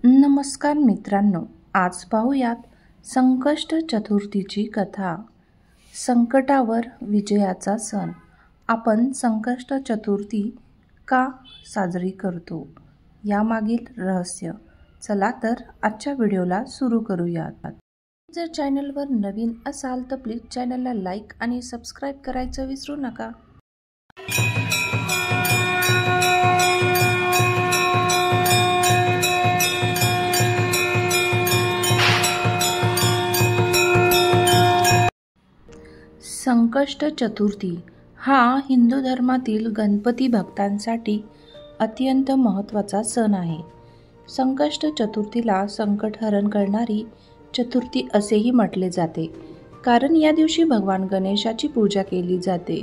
नमस्कार मित्रांनो, आज पाहूयात संकष्ट चतुर्थीची कथा. संकटावर विजयाचा सण. आपण संकष्ट चतुर्थी का साजरी करतो यामागील रहस्य. चला तर आजच्या व्हिडिओला सुरू करूयात. जर चॅनलवर नवीन असाल तर प्लीज चॅनलला लाईक आणि सबस्क्राईब करायचं विसरू नका. संकष्ट चतुर्थी हा हिंदू धर्मातील गणपती भक्तांसाठी अत्यंत महत्त्वाचा सण आहे. संकष्ट चतुर्थीला संकटहरण करणारी चतुर्थी असेही म्हटले जाते, कारण या दिवशी भगवान गणेशाची पूजा केली जाते,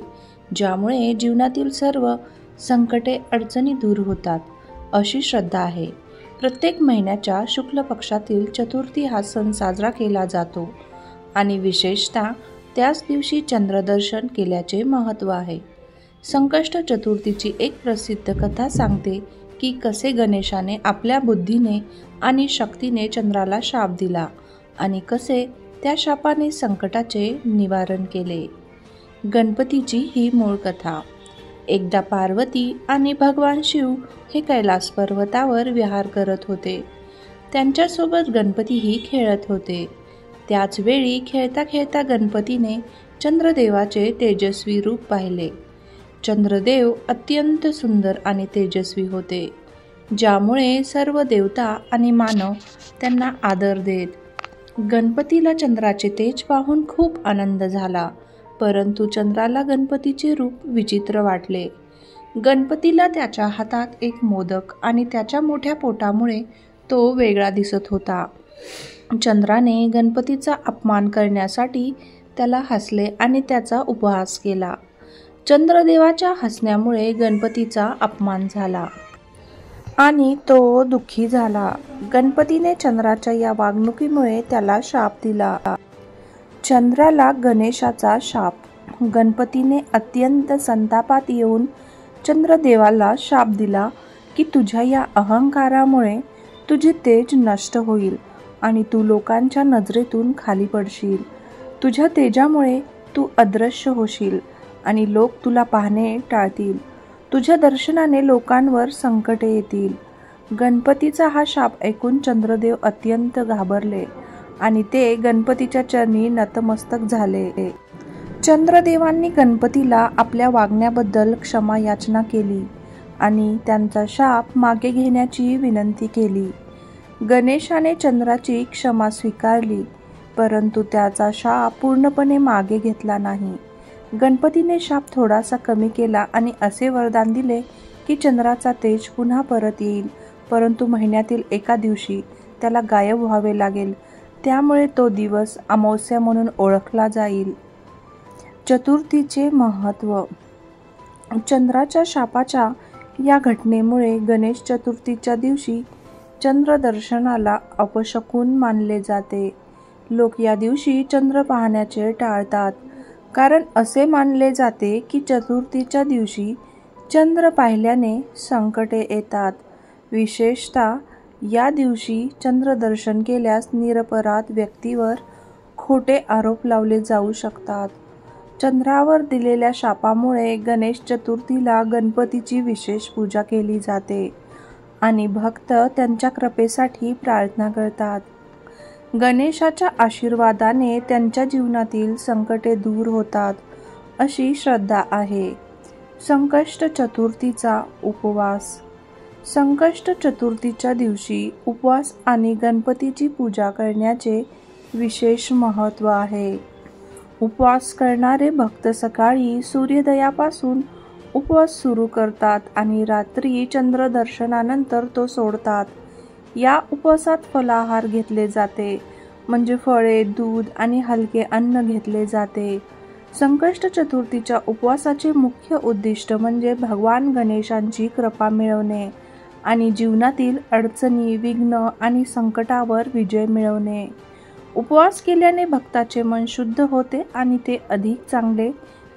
ज्यामुळे जीवनातील सर्व संकटे अडचणी दूर होतात अशी श्रद्धा आहे. प्रत्येक महिन्याच्या शुक्ल पक्षातील चतुर्थी हा सण साजरा केला जातो आणि विशेषतः त्याच दिवशी चंद्रदर्शन केल्याचे महत्त्व आहे. संकष्ट चतुर्थीची एक प्रसिद्ध कथा सांगते की कसे गणेशाने आपल्या बुद्धीने आणि शक्तीने चंद्राला शाप दिला आणि कसे त्या शापाने संकटाचे निवारण केले. गणपतीची ही मूळ कथा. एकदा पार्वती आणि भगवान शिव हे कैलास पर्वतावर विहार करत होते. त्यांच्यासोबत गणपतीही खेळत होते. त्याच वेळी खेळता खेळता गणपतीने चंद्रदेवाचे तेजस्वी रूप पाहिले. चंद्रदेव अत्यंत सुंदर आणि तेजस्वी होते, ज्यामुळे सर्व देवता आणि मानव त्यांना आदर देत. गणपतीला चंद्राचे तेज पाहून खूप आनंद झाला, परंतु चंद्राला गणपतीचे रूप विचित्र वाटले. गणपतीला त्याच्या हातात एक मोदक आणि त्याच्या मोठ्या पोटामुळे तो वेगळा दिसत होता. चंद्राने गणपतीचा अपमान करण्यासाठी त्याला हसले आणि त्याचा उपहास केला. चंद्रदेवाच्या हसण्यामुळे गणपतीचा अपमान झाला आणि तो दुःखी झाला. गणपतीने चंद्राच्या या वागणुकीमुळे त्याला शाप दिला. चंद्राला गणेशाचा शाप. गणपतीने अत्यंत संतापात येऊन चंद्रदेवाला शाप दिला की तुझ्या या अहंकारामुळे तुझे तेज नष्ट होईल आणि तू लोकांच्या नजरेतून खाली पडशील. तुझ्या तेजामुळे तू अदृश्य होशील आणि लोक तुला पाहणे टाळतील. तुझ्या दर्शनाने लोकांवर संकटे येतील. गणपतीचा हा शाप ऐकून चंद्रदेव अत्यंत घाबरले आणि ते गणपतीच्या चरणी नतमस्तक झाले. चंद्रदेवांनी गणपतीला आपल्या वागण्याबद्दल क्षमा याचना केली आणि त्यांचा शाप मागे घेण्याची विनंती केली. गणेशाने चंद्राची क्षमा स्वीकारली, परंतु त्याचा शाप पूर्णपणे मागे घेतला नाही. गणपतीने शाप थोडासा कमी केला आणि असे वरदान दिले की चंद्राचा तेज पुन्हा परत येईल, परंतु महिन्यातील एका दिवशी त्याला गायब व्हावे लागेल. त्यामुळे तो दिवस अमावस्या म्हणून ओळखला जाईल. चतुर्थीचे महत्त्व. चंद्राच्या शापाच्या या घटनेमुळे गणेश चतुर्थीच्या दिवशी चंद्रदर्शनाला अपशकुन मानले जाते. लोक या दिवशी चंद्र पाहण्याचे टाळतात, कारण असे मानले जाते की चतुर्थीच्या दिवशी चंद्र पाहिल्याने संकटे येतात. विशेषतः या दिवशी चंद्रदर्शन केल्यास निरपराध व्यक्तीवर खोटे आरोप लावले जाऊ शकतात. चंद्रावर दिलेल्या शापामुळे गणेश चतुर्थीला गणपतीची विशेष पूजा केली जाते आणि भक्त त्यांच्या कृपेसाठी प्रार्थना करतात. गणेशाच्या आशीर्वादाने त्यांच्या जीवनातील संकटे दूर होतात अशी श्रद्धा आहे. संकष्ट चतुर्थीचा उपवास. संकष्ट चतुर्थीच्या दिवशी उपवास आणि गणपतीची पूजा करण्याचे विशेष महत्त्व आहे. उपवास करणारे भक्त सकाळी सूर्योदयापासून उपवास सुरू करतात आणि रात्री चंद्रदर्शनानंतर तो सोडतात. या उपवासात फलाहार घेतले जाते, म्हणजे फळे, दूध आणि हलके अन्न घेतले जाते. संकष्ट चतुर्थीच्या उपवासाचे मुख्य उद्दिष्ट म्हणजे भगवान गणेशांची कृपा मिळवणे आणि जीवनातील अडचणी, विघ्न आणि संकटावर विजय मिळवणे. उपवास केल्याने भक्ताचे मन शुद्ध होते आणि ते अधिक चांगले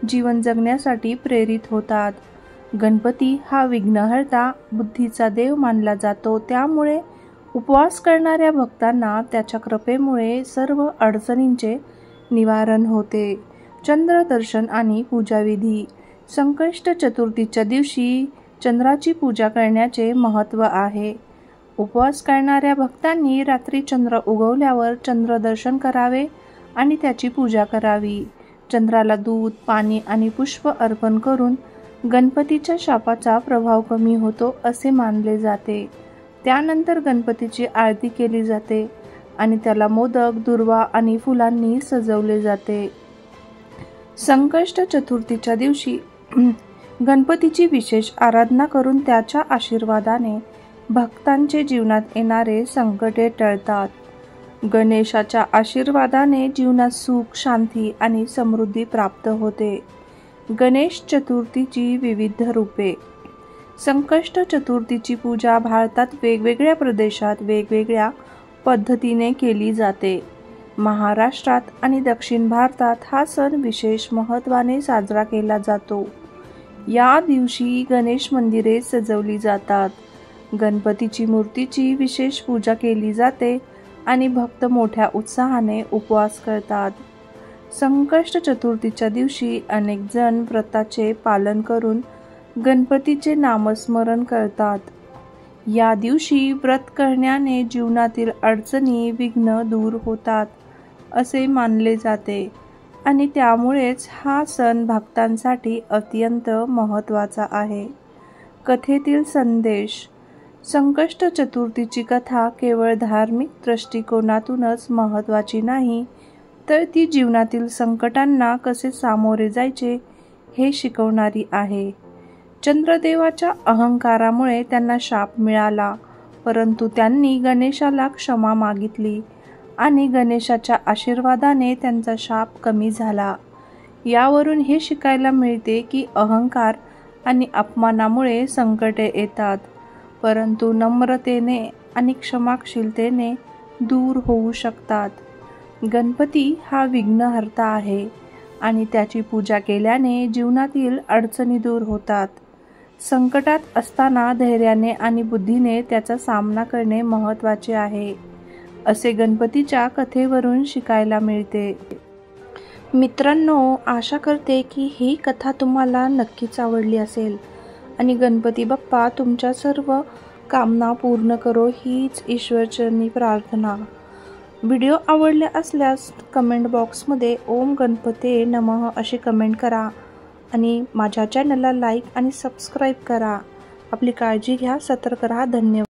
जीवन जगण्यासाठी प्रेरित होतात. गणपती हा विघ्नहर्ता, बुद्धीचा देव मानला जातो. त्यामुळे उपवास करणाऱ्या भक्तांना त्याच्या कृपेमुळे सर्व अडचणींचे निवारण होते. चंद्रदर्शन आणि पूजाविधी. संकष्ट चतुर्थीच्या दिवशी चंद्राची पूजा करण्याचे महत्त्व आहे. उपवास करणाऱ्या भक्तांनी रात्री चंद्र उगवल्यावर चंद्रदर्शन करावे आणि त्याची पूजा करावी. चंद्राला दूध, पाणी आणि पुष्प अर्पण करून गणपतीच्या शापाचा प्रभाव कमी होतो असे मानले जाते. त्यानंतर गणपतीची आरती केली जाते आणि त्याला मोदक, दुर्वा आणि फुलांनी सजवले जाते. संकष्ट चतुर्थीच्या दिवशी गणपतीची विशेष आराधना करून त्याच्या आशीर्वादाने भक्तांचे जीवनात येणारे संकटे टळतात. गणेशाच्या आशीर्वादाने जीवनात सुख, शांती आणि समृद्धी प्राप्त होते. गणेश चतुर्थीची विविध रूपे. संकष्ट चतुर्थीची पूजा भारतात वेगवेगळ्या प्रदेशात वेगवेगळ्या पद्धतीने केली जाते. महाराष्ट्रात आणि दक्षिण भारतात हा सण विशेष महत्त्वाने साजरा केला जातो. या दिवशी गणेश मंदिरे सजवली जातात. गणपतीची मूर्तीची विशेष पूजा केली जाते आणि भक्त मोठ्या उत्साहाने उपवास करतात. संकष्ट चतुर्थीच्या दिवशी अनेक जण व्रताचे पालन करून गणपतीचे नामस्मरण करतात. या दिवशी व्रत करण्याने जीवनातील अडचणी, विघ्न दूर होतात असे मानले जाते आणि त्यामुळेच हा सण भक्तांसाठी अत्यंत महत्त्वाचा आहे. कथेतील संदेश. संकष्ट चतुर्थीची कथा केवळ धार्मिक दृष्टिकोनातूनच महत्त्वाची नाही, तर ती जीवनातील संकटांना कसे सामोरे जायचे हे शिकवणारी आहे. चंद्रदेवाच्या अहंकारामुळे त्यांना शाप मिळाला, परंतु त्यांनी गणेशाला क्षमा मागितली आणि गणेशाच्या आशीर्वादाने त्यांचा शाप कमी झाला. यावरून हे शिकायला मिळते की अहंकार आणि अपमानामुळे संकटे येतात, परंतु नम्रतेने आणि क्षमाशीलतेने दूर होऊ शकतात. गणपती हा विघ्नहर्ता आहे आणि त्याची पूजा केल्याने जीवनातील अडचणी दूर होतात. संकटात असताना धैर्याने आणि बुद्धीने त्याचा सामना करणे महत्त्वाचे आहे, असे गणपतीच्या कथेवरून शिकायला मिळते. मित्रांनो, आशा करते की ही कथा तुम्हाला नक्कीच आवडली असेल आणि गणपती बाप्पा तुमच्या सर्व कामना पूर्ण करो हीच ईश्वरचरणी प्रार्थना. व्हिडिओ आवडले असल्यास कमेंट बॉक्समध्ये ओम गणपते नमः अशी कमेंट करा आणि माझ्या चॅनलला लाईक आणि सबस्क्राईब करा. आपली काळजी घ्या. सतर्क राहा. धन्यवाद.